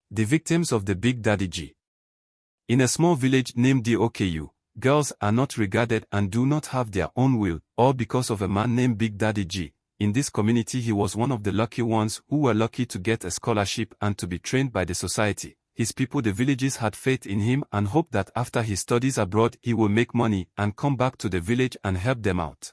The victims of the Big Daddy G. In a small village named Doku, girls are not regarded and do not have their own will, all because of a man named Big Daddy G. In this community he was one of the lucky ones who were lucky to get a scholarship and to be trained by the society. His people, the villages, had faith in him and hoped that after his studies abroad he will make money and come back to the village and help them out.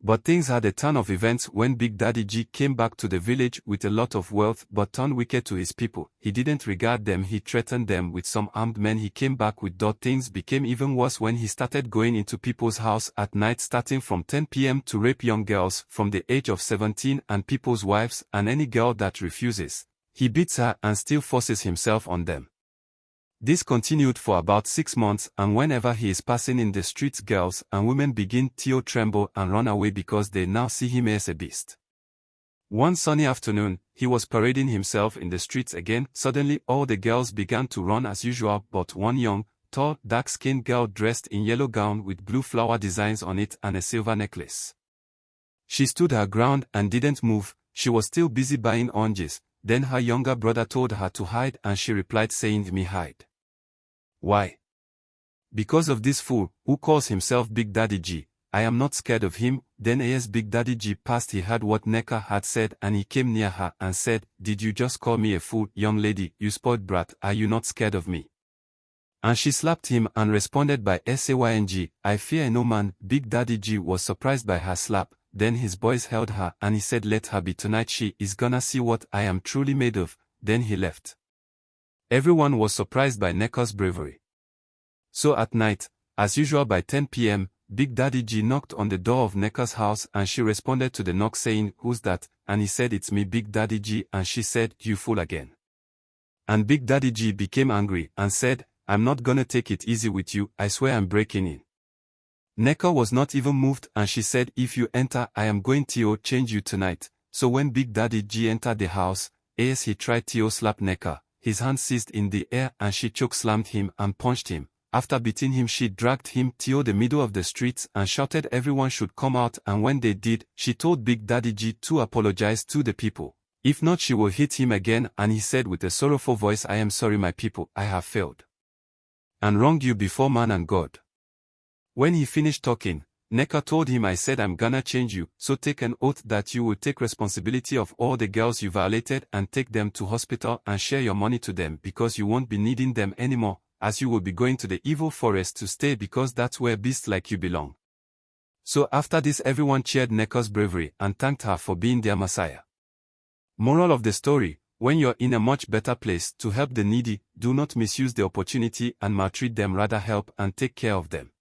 But things had a turn of events when Big Daddy G came back to the village with a lot of wealth but turned wicked to his people. He didn't regard them, he threatened them with some armed men he came back with. Things became even worse when he started going into people's house at night starting from 10 p.m. to rape young girls from the age of 17 and people's wives, and any girl that refuses, he beats her and still forces himself on them. This continued for about 6 months, and whenever he is passing in the streets, girls and women begin to tremble and run away because they now see him as a beast. One sunny afternoon, he was parading himself in the streets again. Suddenly all the girls began to run as usual, but one young, tall, dark-skinned girl dressed in yellow gown with blue flower designs on it and a silver necklace. She stood her ground and didn't move. She was still busy buying oranges. Then her younger brother told her to hide and she replied saying, "Me hide. Why? Because of this fool, who calls himself Big Daddy G. I am not scared of him." Then as Big Daddy G passed, he heard what Nneka had said and he came near her and said, "Did you just call me a fool, young lady, you spoiled brat? Are you not scared of me?" And she slapped him and responded by saying, "I fear no man." Big Daddy G was surprised by her slap. Then his boys held her and he said, "Let her be, tonight she is gonna see what I am truly made of." Then he left. Everyone was surprised by Nneka's bravery. So at night, as usual by 10 p.m., Big Daddy G knocked on the door of Nneka's house and she responded to the knock saying, "Who's that?" And he said, "It's me, Big Daddy G." And she said, "You fool again." And Big Daddy G became angry and said, "I'm not gonna take it easy with you, I swear I'm breaking in." Nneka was not even moved and she said, "If you enter, I am going to change you tonight." So when Big Daddy G entered the house, as he tried to slap Nneka, his hand seized in the air and she choke-slammed him and punched him. After beating him, she dragged him to the middle of the streets and shouted everyone should come out, and when they did, she told Big Daddy G to apologize to the people. If not, she will hit him again, and he said with a sorrowful voice, "I am sorry my people, I have failed and wronged you before man and God." When he finished talking, Nneka told him, "I said I'm gonna change you, so take an oath that you will take responsibility of all the girls you violated and take them to hospital and share your money to them because you won't be needing them anymore, as you will be going to the evil forest to stay because that's where beasts like you belong." So after this everyone cheered Nneka's bravery and thanked her for being their messiah. Moral of the story: when you're in a much better place to help the needy, do not misuse the opportunity and maltreat them, rather help and take care of them.